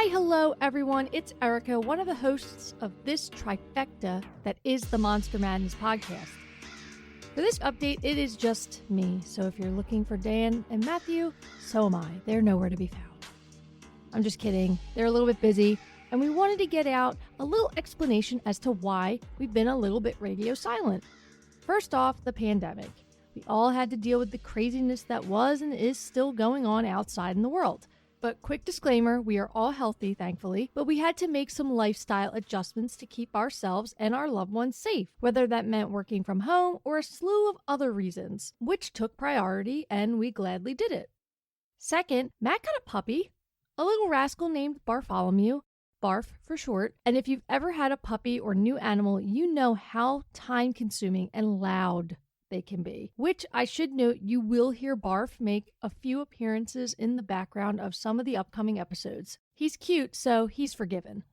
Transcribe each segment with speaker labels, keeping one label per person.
Speaker 1: Hi, hello, everyone. It's Erica, one of the hosts of this trifecta that is the Monster Madness podcast. For this update, it is just me, so if you're looking for Dan and Matthew, so am I. They're nowhere to be found. I'm just kidding. They're a little bit busy, and we wanted to get out a little explanation as to why we've been a little bit radio silent. First off, the pandemic. We all had to deal with the craziness that was and is still going on outside in the world. But quick disclaimer, we are all healthy, thankfully, but we had to make some lifestyle adjustments to keep ourselves and our loved ones safe, whether that meant working from home or a slew of other reasons, which took priority, and we gladly did it. Second, Matt got a puppy, a little rascal named Bartholomew, Barf for short, and if you've ever had a puppy or new animal, you know how time-consuming and loud they can be, which I should note you will hear Barf make a few appearances in the background of some of the upcoming episodes. He's cute, so he's forgiven.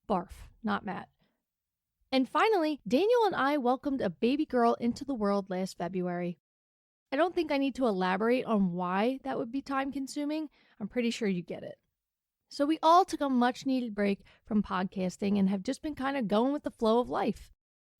Speaker 1: Barf, not Matt. And finally, Daniel and I welcomed a baby girl into the world last February. I don't think I need to elaborate on why that would be time-consuming. I'm pretty sure you get it. So we all took a much-needed break from podcasting and have just been kind of going with the flow of life.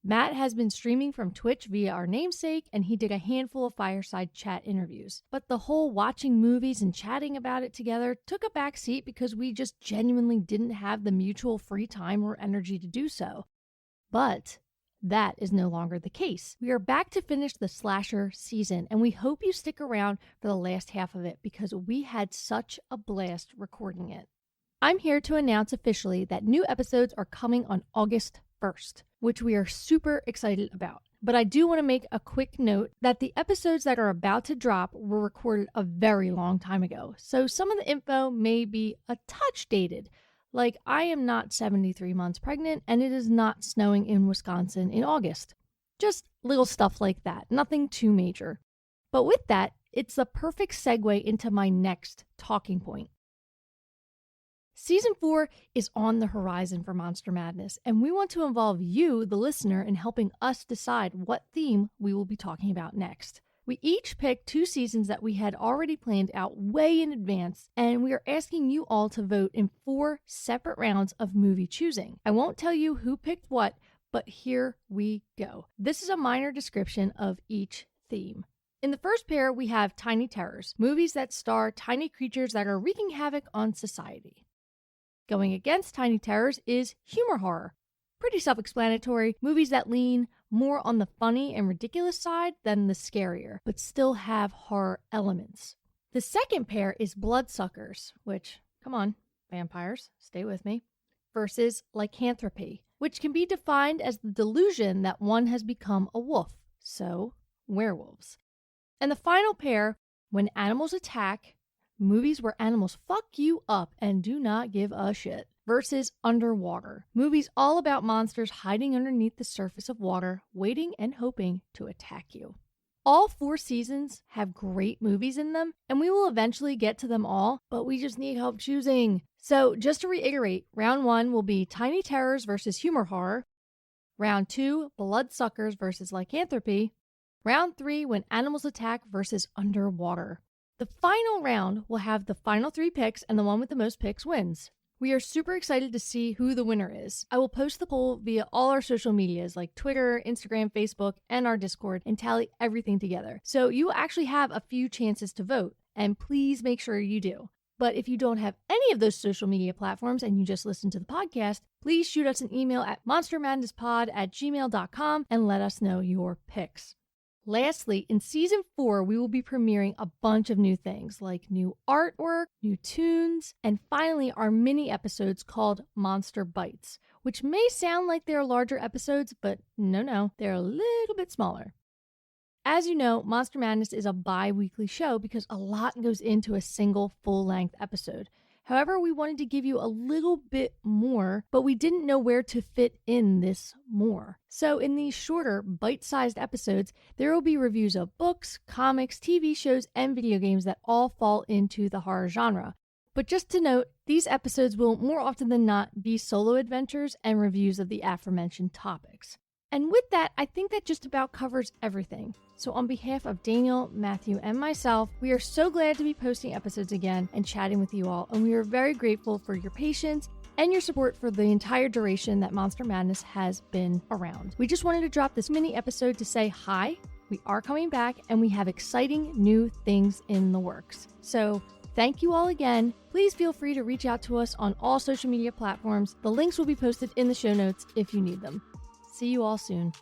Speaker 1: Matt has been streaming from Twitch via our namesake, and he did a handful of fireside chat interviews. But the whole watching movies and chatting about it together took a back seat because we just genuinely didn't have the mutual free time or energy to do so. But that is no longer the case. We are back to finish the slasher season, and we hope you stick around for the last half of it because we had such a blast recording it. I'm here to announce officially that new episodes are coming on August 1st, which we are super excited about. But I do want to make a quick note that the episodes that are about to drop were recorded a very long time ago, so some of the info may be a touch dated. Like, I am not 73 months pregnant, and it is not snowing in Wisconsin in August. Just little stuff like that, nothing too major. But with that, it's the perfect segue into my next talking point. Season 4 is on the horizon for Monster Madness, and we want to involve you, the listener, in helping us decide what theme we will be talking about next. We each picked 2 seasons that we had already planned out way in advance, and we are asking you all to vote in 4 separate rounds of movie choosing. I won't tell you who picked what, but here we go. This is a minor description of each theme. In the first pair, we have Tiny Terrors, movies that star tiny creatures that are wreaking havoc on society. Going against Tiny Terrors is humor horror. Pretty self-explanatory, movies that lean more on the funny and ridiculous side than the scarier, but still have horror elements. The second pair is Bloodsuckers, which, come on, vampires, stay with me, versus Lycanthropy, which can be defined as the delusion that one has become a wolf, so werewolves. And the final pair, When Animals Attack, movies where animals fuck you up and do not give a shit, versus Underwater, movies all about monsters hiding underneath the surface of water, waiting and hoping to attack you. All 4 seasons have great movies in them, and we will eventually get to them all, but we just need help choosing. So just to reiterate, round 1 will be Tiny Terrors versus humor horror, round 2, Bloodsuckers versus Lycanthropy, round 3, When Animals Attack versus Underwater. The final round will have the final 3 picks, and the one with the most picks wins. We are super excited to see who the winner is. I will post the poll via all our social medias like Twitter, Instagram, Facebook, and our Discord and tally everything together. So you will actually have a few chances to vote, and please make sure you do. But if you don't have any of those social media platforms and you just listen to the podcast, please shoot us an email at monstermadnesspod@gmail.com and let us know your picks. Lastly, in Season 4, we will be premiering a bunch of new things like new artwork, new tunes, and finally our mini episodes called Monster Bites, which may sound like they're larger episodes, but no, they're a little bit smaller. As you know, Monster Madness is a bi-weekly show because a lot goes into a single full-length episode. However, we wanted to give you a little bit more, but we didn't know where to fit in this more. So in these shorter, bite-sized episodes, there will be reviews of books, comics, TV shows, and video games that all fall into the horror genre. But just to note, these episodes will more often than not be solo adventures and reviews of the aforementioned topics. And with that, I think that just about covers everything. So on behalf of Daniel, Matthew, and myself, we are so glad to be posting episodes again and chatting with you all. And we are very grateful for your patience and your support for the entire duration that Monster Madness has been around. We just wanted to drop this mini episode to say hi. We are coming back and we have exciting new things in the works. So thank you all again. Please feel free to reach out to us on all social media platforms. The links will be posted in the show notes if you need them. See you all soon.